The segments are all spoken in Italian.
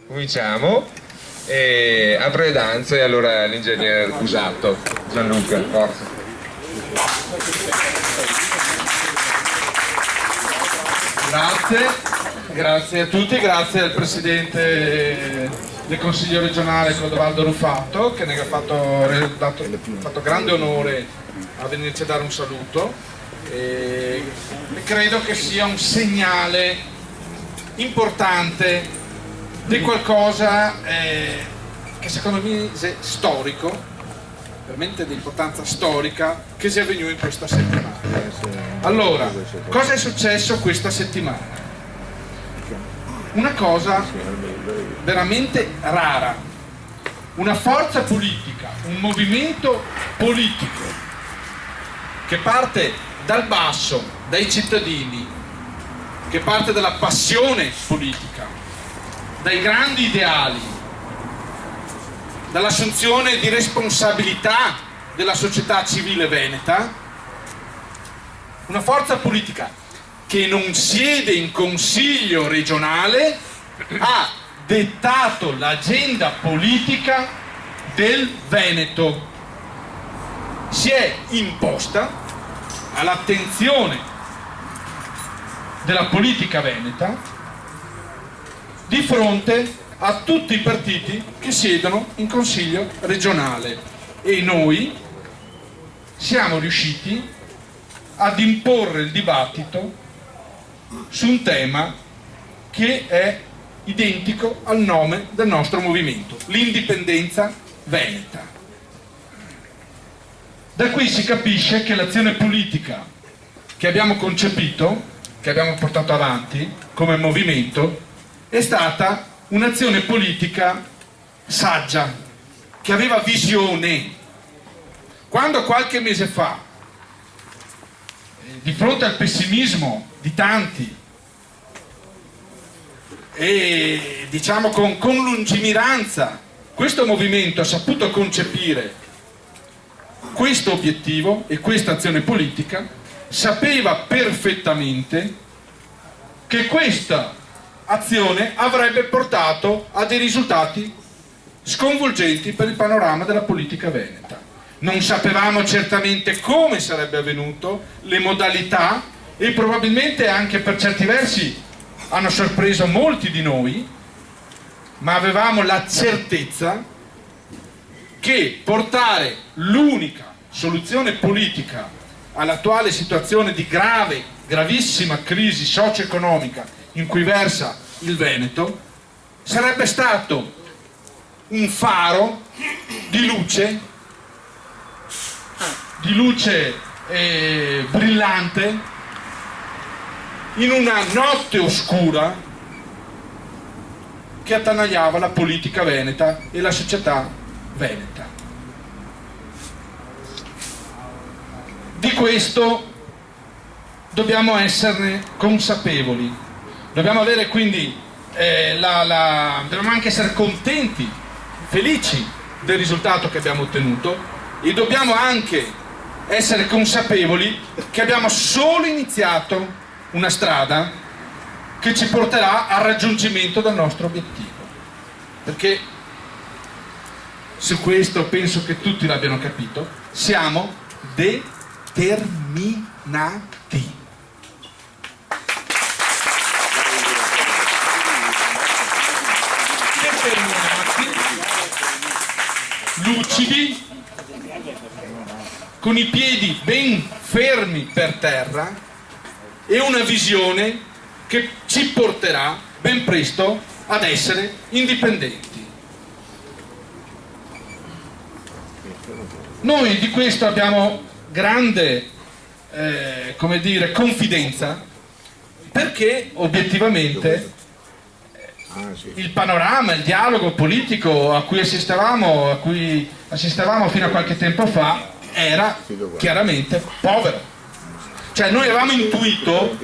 Cominciamo. Apro le danze, allora l'ingegner Busatto. Gianluca, forza. Grazie a tutti, grazie al Presidente del Consiglio regionale Clodovaldo Rufatto che ne ha fatto grande onore a venirci a dare un saluto e credo che sia un segnale importante di qualcosa che secondo me è storico, veramente di importanza storica, che si è avvenuto in questa settimana. Allora, cosa è successo questa settimana? Una cosa veramente rara, una forza politica, un movimento politico che parte dal basso, dai cittadini, che parte dalla passione politica, dai grandi ideali, dall'assunzione di responsabilità della società civile veneta, una forza politica che non siede in consiglio regionale ha dettato l'agenda politica del Veneto, si è imposta all'attenzione della politica veneta di fronte a tutti i partiti che siedono in consiglio regionale, e noi siamo riusciti ad imporre il dibattito su un tema che è identico al nome del nostro movimento, l'indipendenza veneta. Da qui si capisce che l'azione politica che abbiamo concepito, che abbiamo portato avanti come movimento, è stata un'azione politica saggia, che aveva visione. Quando qualche mese fa, di fronte al pessimismo di tanti e diciamo con lungimiranza, questo movimento ha saputo concepire questo obiettivo e questa azione politica, sapeva perfettamente che questa azione avrebbe portato a dei risultati sconvolgenti per il panorama della politica veneta. Non sapevamo certamente come sarebbe avvenuto, le modalità, e probabilmente anche per certi versi hanno sorpreso molti di noi, ma avevamo la certezza che portare l'unica soluzione politica all'attuale situazione di gravissima crisi socio-economica in cui versa il Veneto sarebbe stato un faro di luce brillante in una notte oscura che attanagliava la politica veneta e la società veneta. Di questo dobbiamo esserne consapevoli, dobbiamo avere quindi dobbiamo anche essere contenti, felici del risultato che abbiamo ottenuto, e dobbiamo anche essere consapevoli che abbiamo solo iniziato una strada che ci porterà al raggiungimento del nostro obiettivo, perché su questo penso che tutti l'abbiano capito, siamo determinati, lucidi, con i piedi ben fermi per terra e una visione che ci porterà ben presto ad essere indipendenti. Noi di questo abbiamo grande confidenza, perché obiettivamente il panorama, il dialogo politico a cui assistevamo fino a qualche tempo fa era chiaramente povero. Cioè noi avevamo intuito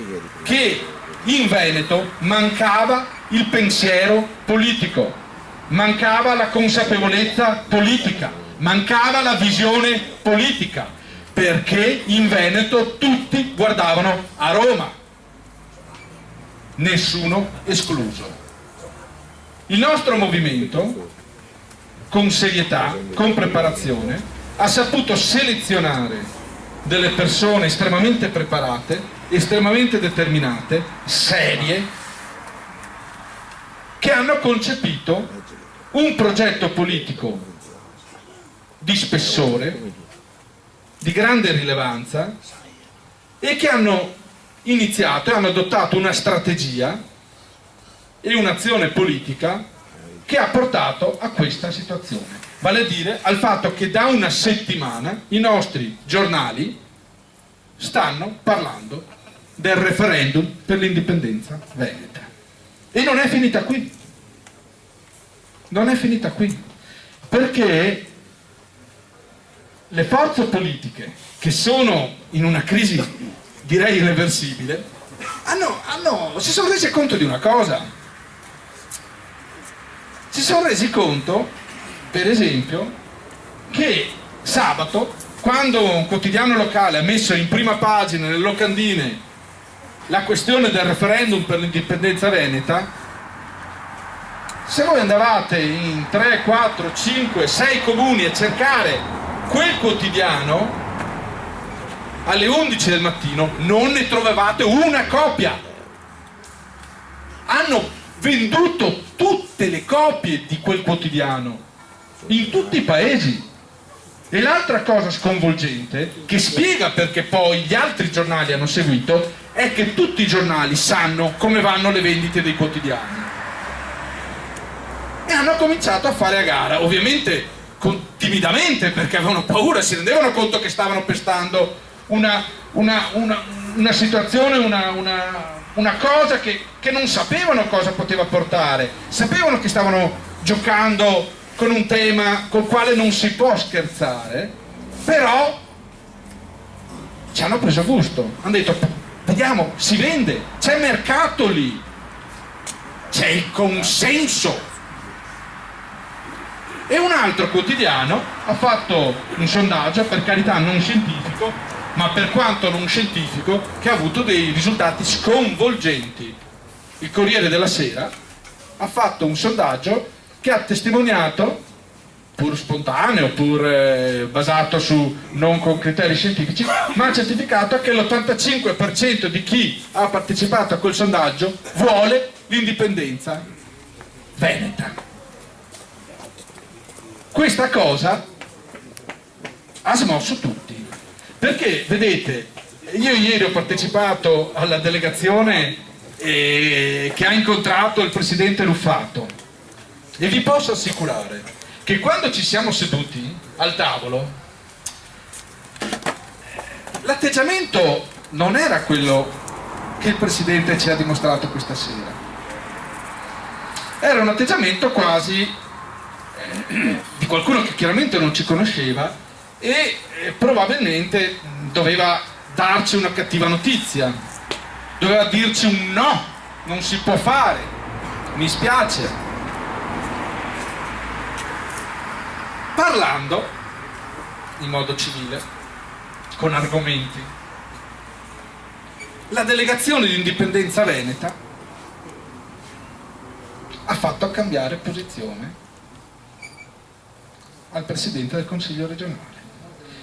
che in Veneto mancava il pensiero politico, mancava la consapevolezza politica, mancava la visione politica, perché in Veneto tutti guardavano a Roma, nessuno escluso. Il nostro movimento, con serietà, con preparazione, ha saputo selezionare delle persone estremamente preparate, estremamente determinate, serie, che hanno concepito un progetto politico di spessore, di grande rilevanza, e che hanno iniziato e hanno adottato una strategia e un'azione politica che ha portato a questa situazione, vale a dire al fatto che da una settimana i nostri giornali stanno parlando del referendum per l'indipendenza veneta. E non è finita qui. Non è finita qui. Perché le forze politiche che sono in una crisi, direi irreversibile, si sono resi conto di una cosa. Si sono resi conto, per esempio, che sabato, quando un quotidiano locale ha messo in prima pagina, nelle locandine, la questione del referendum per l'indipendenza veneta, se voi andavate in 3, 4, 5, 6 comuni a cercare quel quotidiano, alle 11 del mattino non ne trovavate una copia. Hanno venduto tutte le copie di quel quotidiano in tutti i paesi. E l'altra cosa sconvolgente, che spiega perché poi gli altri giornali hanno seguito, è che tutti i giornali sanno come vanno le vendite dei quotidiani e hanno cominciato a fare a gara, ovviamente timidamente, perché avevano paura, si rendevano conto che stavano pestando una situazione, una cosa che non sapevano cosa poteva portare. Sapevano che stavano giocando con un tema col quale non si può scherzare, però ci hanno preso gusto, hanno detto vediamo, si vende, c'è mercato lì, c'è il consenso. E un altro quotidiano ha fatto un sondaggio, per carità non scientifico, ma per quanto non scientifico, che ha avuto dei risultati sconvolgenti. Il Corriere della Sera ha fatto un sondaggio che ha testimoniato, pur spontaneo, pur basato su non con criteri scientifici, ma ha certificato che l'85% di chi ha partecipato a quel sondaggio vuole l'indipendenza veneta. Questa cosa ha smosso tutti, perché vedete, io ieri ho partecipato alla delegazione che ha incontrato il presidente Ruffato e vi posso assicurare che quando ci siamo seduti al tavolo l'atteggiamento non era quello che il presidente ci ha dimostrato questa sera, era un atteggiamento quasi di qualcuno che chiaramente non ci conosceva e probabilmente doveva darci una cattiva notizia, doveva dirci un no, non si può fare, mi spiace. Parlando in modo civile, con argomenti, la delegazione di indipendenza veneta ha fatto cambiare posizione al presidente del consiglio regionale,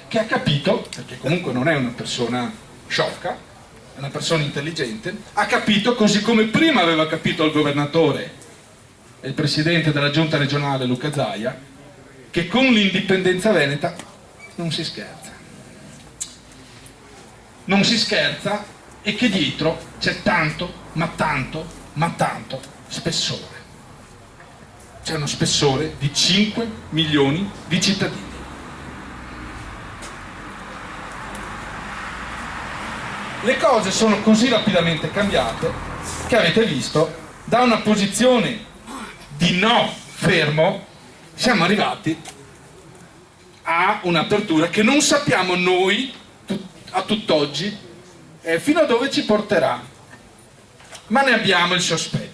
che ha capito, perché comunque non è una persona sciocca, è una persona intelligente, ha capito, così come prima aveva capito il governatore e il presidente della giunta regionale Luca Zaia, che con l'indipendenza veneta non si scherza. Non si scherza e che dietro c'è tanto, ma tanto, ma tanto spessore. C'è uno spessore di 5 milioni di cittadini. Le cose sono così rapidamente cambiate che avete visto, da una posizione di no fermo siamo arrivati a un'apertura che non sappiamo noi a tutt'oggi fino a dove ci porterà, ma ne abbiamo il sospetto.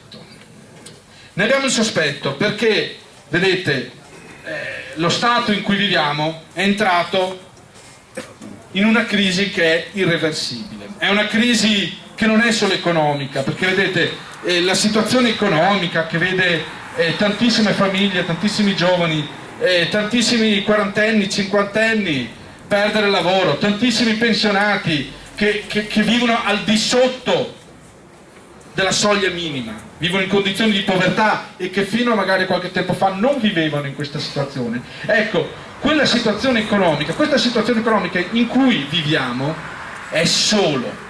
Ne abbiamo il sospetto perché, vedete, lo stato in cui viviamo è entrato in una crisi che è irreversibile. È una crisi che non è solo economica, perché vedete, la situazione economica che vede tantissime famiglie, tantissimi giovani, tantissimi quarantenni, cinquantenni perdere il lavoro, tantissimi pensionati che vivono al di sotto della soglia minima, vivono in condizioni di povertà e che fino a magari qualche tempo fa non vivevano in questa situazione. Ecco, questa situazione economica in cui viviamo è solo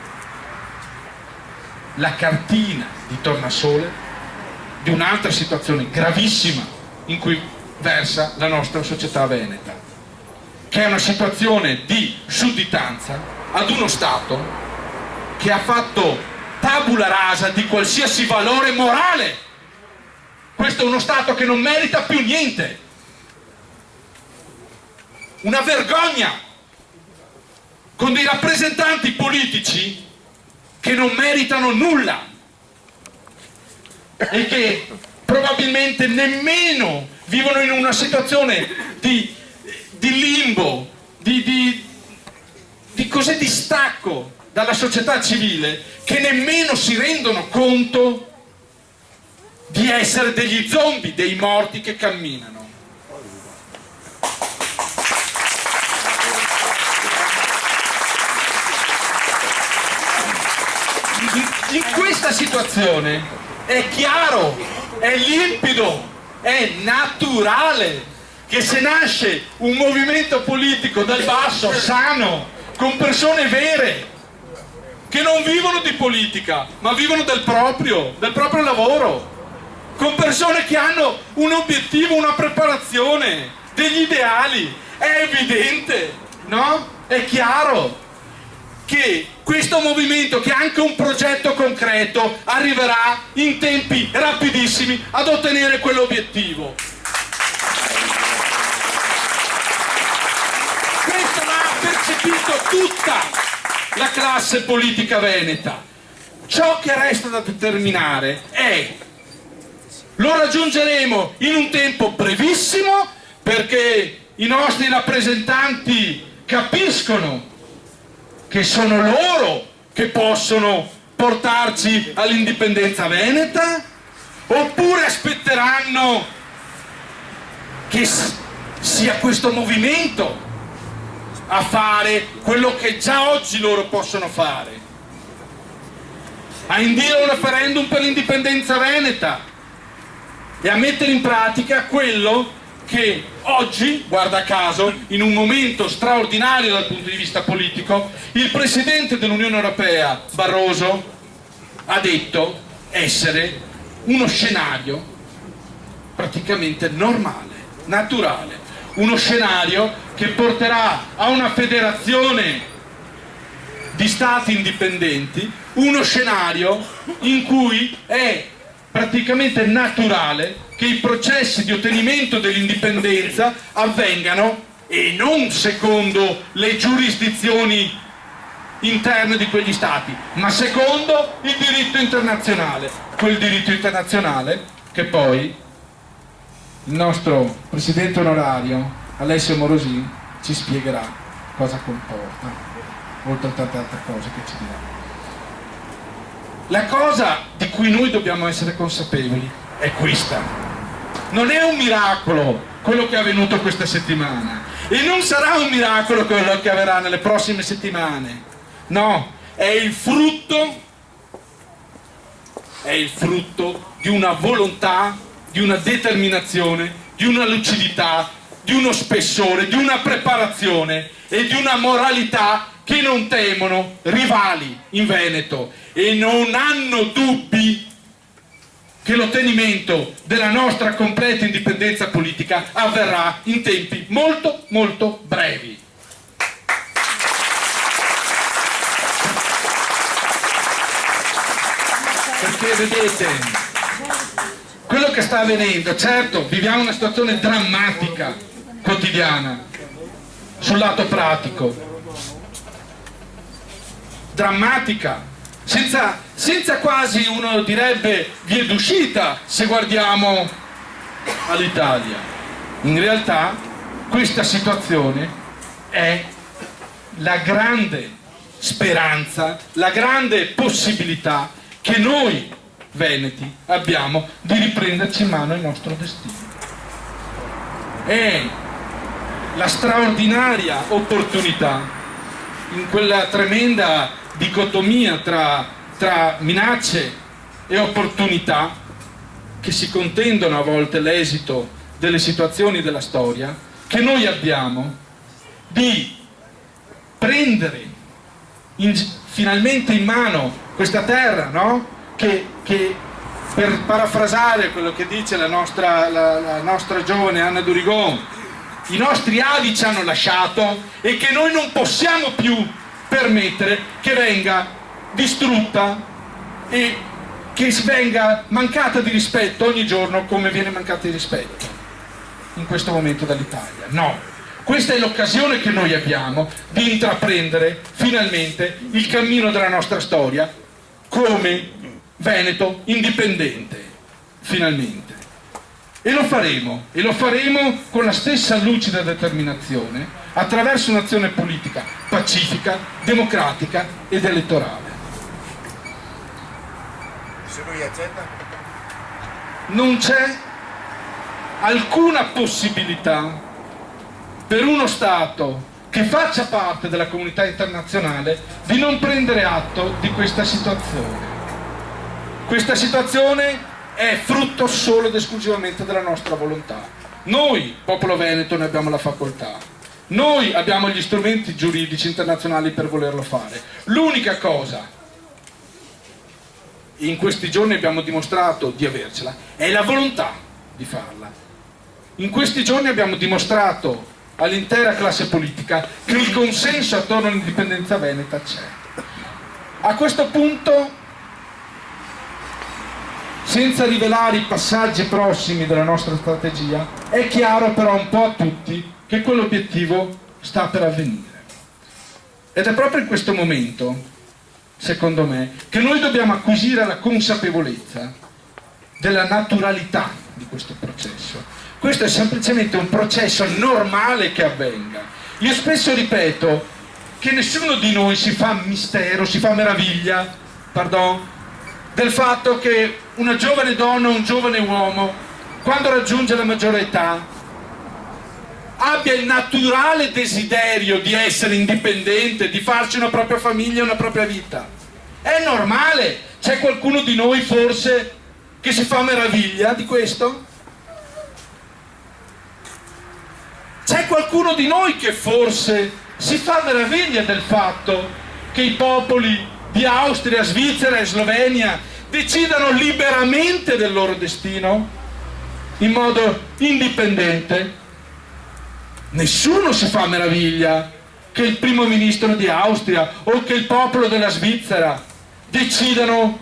la cartina di tornasole di un'altra situazione gravissima in cui versa la nostra società veneta, che è una situazione di sudditanza ad uno Stato che ha fatto tabula rasa di qualsiasi valore morale. Questo è uno Stato che non merita più niente, una vergogna, con dei rappresentanti politici che non meritano nulla e che probabilmente nemmeno vivono in una situazione di limbo, di così distacco dalla società civile, che nemmeno si rendono conto di essere degli zombie, dei morti che camminano. In questa situazione è chiaro, è limpido, è naturale che se nasce un movimento politico dal basso, sano, con persone vere, che non vivono di politica, ma vivono del proprio lavoro, con persone che hanno un obiettivo, una preparazione, degli ideali. È evidente, no? È chiaro che questo movimento, che ha anche un progetto concreto, arriverà in tempi rapidissimi ad ottenere quell'obiettivo. Questo l'ha percepito tutta la classe politica veneta. Ciò che resta da determinare è: lo raggiungeremo in un tempo brevissimo, perché i nostri rappresentanti capiscono che sono loro che possono portarci all'indipendenza veneta, oppure aspetteranno che sia questo movimento a fare quello che già oggi loro possono fare, a indire un referendum per l'indipendenza veneta e a mettere in pratica quello che oggi, guarda caso, in un momento straordinario dal punto di vista politico, il Presidente dell'Unione Europea, Barroso, ha detto essere uno scenario praticamente normale, naturale, uno scenario che porterà a una federazione di stati indipendenti, uno scenario in cui è praticamente naturale che i processi di ottenimento dell'indipendenza avvengano, e non secondo le giurisdizioni interne di quegli stati, ma secondo il diritto internazionale, quel diritto internazionale che poi il nostro presidente onorario Alessio Morosin ci spiegherà cosa comporta, oltre a tante altre cose che ci dirà. La cosa di cui noi dobbiamo essere consapevoli è questa: non è un miracolo quello che è avvenuto questa settimana, e non sarà un miracolo quello che avverrà nelle prossime settimane. No, è il frutto di una volontà, di una determinazione, di una lucidità, di uno spessore, di una preparazione e di una moralità che non temono rivali in Veneto e non hanno dubbi che l'ottenimento della nostra completa indipendenza politica avverrà in tempi molto molto brevi. Perché vedete, quello che sta avvenendo, certo, viviamo una situazione drammatica, quotidiana, sul lato pratico, drammatica, senza quasi, uno direbbe, vie d'uscita se guardiamo all'Italia. In realtà questa situazione è la grande speranza, la grande possibilità che noi veneti abbiamo di riprenderci in mano il nostro destino. È la straordinaria opportunità, in quella tremenda dicotomia tra minacce e opportunità che si contendono a volte l'esito delle situazioni della storia, che noi abbiamo di prendere finalmente in mano questa terra, no? Che per parafrasare quello che dice la nostra giovane Anna Durigon, i nostri avi ci hanno lasciato e che noi non possiamo più permettere che venga distrutta e che venga mancata di rispetto ogni giorno come viene mancata di rispetto in questo momento dall'Italia. No, questa è l'occasione che noi abbiamo di intraprendere finalmente il cammino della nostra storia come Veneto indipendente, finalmente. E lo faremo con la stessa lucida determinazione attraverso un'azione politica pacifica, democratica ed elettorale. Se lui accetta? Non c'è alcuna possibilità per uno Stato che faccia parte della comunità internazionale di non prendere atto di questa situazione. Questa situazione è frutto solo ed esclusivamente della nostra volontà. Noi, popolo veneto, ne abbiamo la facoltà. Noi abbiamo gli strumenti giuridici internazionali per volerlo fare. L'unica cosa, in questi giorni abbiamo dimostrato di avercela, è la volontà di farla. In questi giorni abbiamo dimostrato all'intera classe politica che il consenso attorno all'indipendenza veneta c'è. A questo punto, senza rivelare i passaggi prossimi della nostra strategia, è chiaro però un po' a tutti che quell'obiettivo sta per avvenire. Ed è proprio in questo momento, secondo me, che noi dobbiamo acquisire la consapevolezza della naturalità di questo processo. Questo è semplicemente un processo normale che avvenga. Io spesso ripeto che nessuno di noi si fa mistero, si fa meraviglia, del fatto che una giovane donna o un giovane uomo, quando raggiunge la maggiore età, abbia il naturale desiderio di essere indipendente, di farci una propria famiglia e una propria vita. È normale. C'è qualcuno di noi forse che si fa meraviglia di questo? C'è qualcuno di noi che forse si fa meraviglia del fatto che i popoli di Austria, Svizzera e Slovenia decidano liberamente del loro destino in modo indipendente? Nessuno si fa meraviglia che il primo ministro di Austria o che il popolo della Svizzera decidano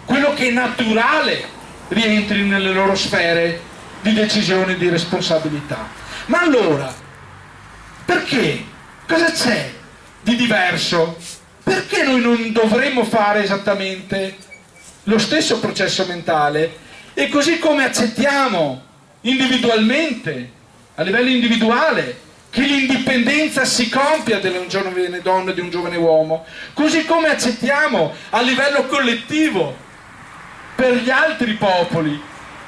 quello che è naturale rientri nelle loro sfere di decisione e di responsabilità. Ma allora, perché? Cosa c'è di diverso? Perché noi non dovremmo fare esattamente lo stesso processo mentale e così come accettiamo individualmente, a livello individuale, che l'indipendenza si compia di una giovane donna e di un giovane uomo, così come accettiamo a livello collettivo per gli altri popoli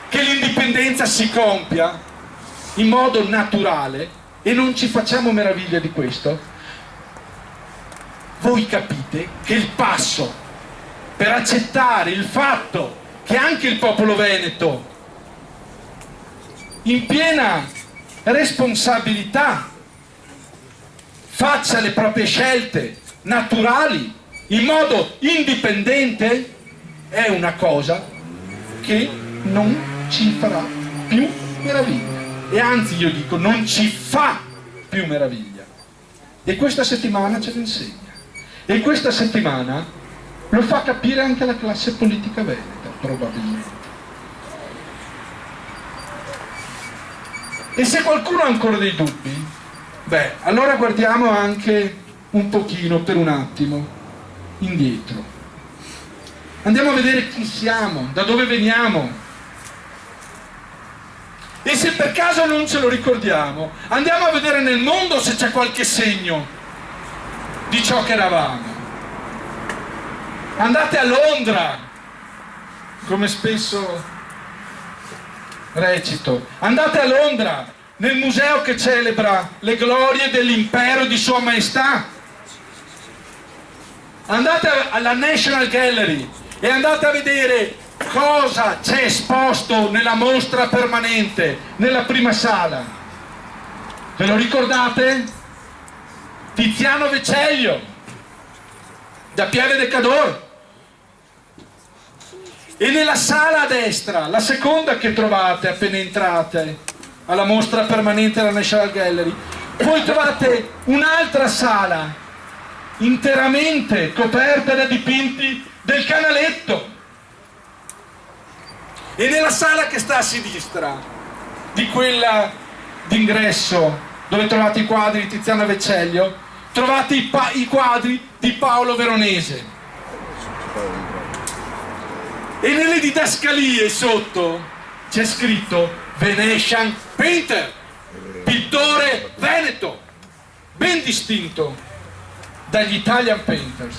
che l'indipendenza si compia in modo naturale e non ci facciamo meraviglia di questo, voi capite che il passo per accettare il fatto che anche il popolo veneto, in piena responsabilità, faccia le proprie scelte naturali in modo indipendente, è una cosa che non ci farà più meraviglia. E anzi, io dico, non ci fa più meraviglia. E questa settimana ce lo insegna. E questa settimana lo fa capire anche la classe politica veneta, probabilmente. E se qualcuno ha ancora dei dubbi, allora guardiamo anche un pochino, per un attimo, indietro. Andiamo a vedere chi siamo, da dove veniamo. E se per caso non ce lo ricordiamo, andiamo a vedere nel mondo se c'è qualche segno di ciò che eravamo. Andate a Londra, come spesso recito. Andate a Londra, nel museo che celebra le glorie dell'impero di Sua Maestà. Andate alla National Gallery e andate a vedere cosa c'è esposto nella mostra permanente, nella prima sala. Ve lo ricordate? Tiziano Vecellio, da Pieve de Cador. E nella sala a destra, la seconda che trovate appena entrate alla mostra permanente della National Gallery, poi trovate un'altra sala interamente coperta da dipinti del Canaletto. E nella sala che sta a sinistra di quella d'ingresso dove trovate i quadri di Tiziano Vecellio, trovate i quadri di Paolo Veronese. E nelle didascalie sotto c'è scritto Venetian Painter, pittore veneto, ben distinto dagli Italian Painters.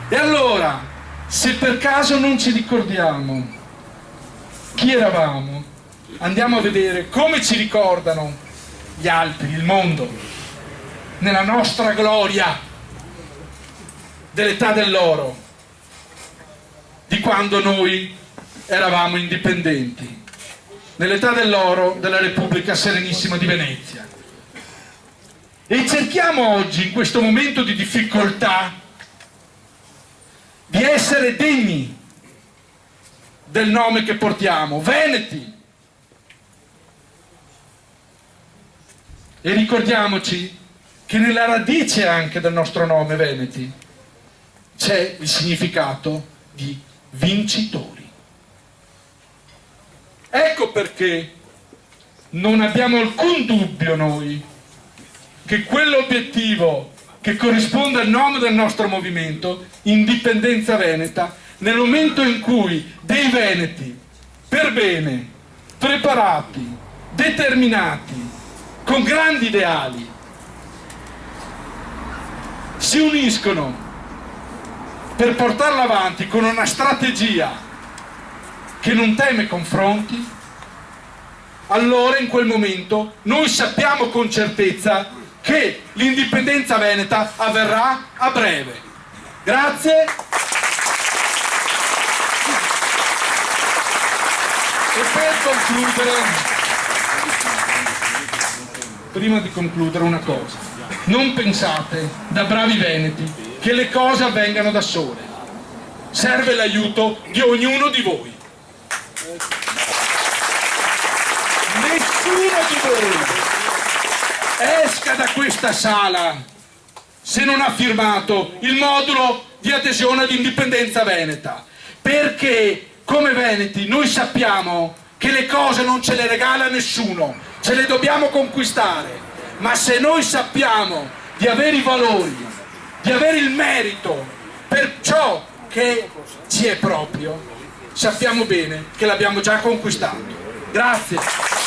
E allora, se per caso non ci ricordiamo chi eravamo, andiamo a vedere come ci ricordano gli altri, il mondo, nella nostra gloria dell'età dell'oro, di quando noi eravamo indipendenti, nell'età dell'oro della Repubblica Serenissima di Venezia. E cerchiamo oggi, in questo momento di difficoltà, di essere degni del nome che portiamo, veneti. E ricordiamoci che nella radice anche del nostro nome, veneti, c'è il significato di vincitori. Ecco perché non abbiamo alcun dubbio noi che quell'obiettivo che corrisponde al nome del nostro movimento, Indipendenza Veneta, nel momento in cui dei veneti per bene, preparati, determinati, con grandi ideali, si uniscono per portarla avanti con una strategia che non teme confronti, allora in quel momento noi sappiamo con certezza che l'indipendenza veneta avverrà a breve. Grazie. E per concludere, prima di concludere, una cosa: non pensate, da bravi veneti, che le cose avvengano da sole. Serve l'aiuto di ognuno di voi. Nessuno di voi esca da questa sala se non ha firmato il modulo di adesione ad Indipendenza Veneta, perché come veneti noi sappiamo che le cose non ce le regala nessuno, ce le dobbiamo conquistare, ma se noi sappiamo di avere i valori, di avere il merito per ciò che ci è proprio, sappiamo bene che l'abbiamo già conquistato. Grazie.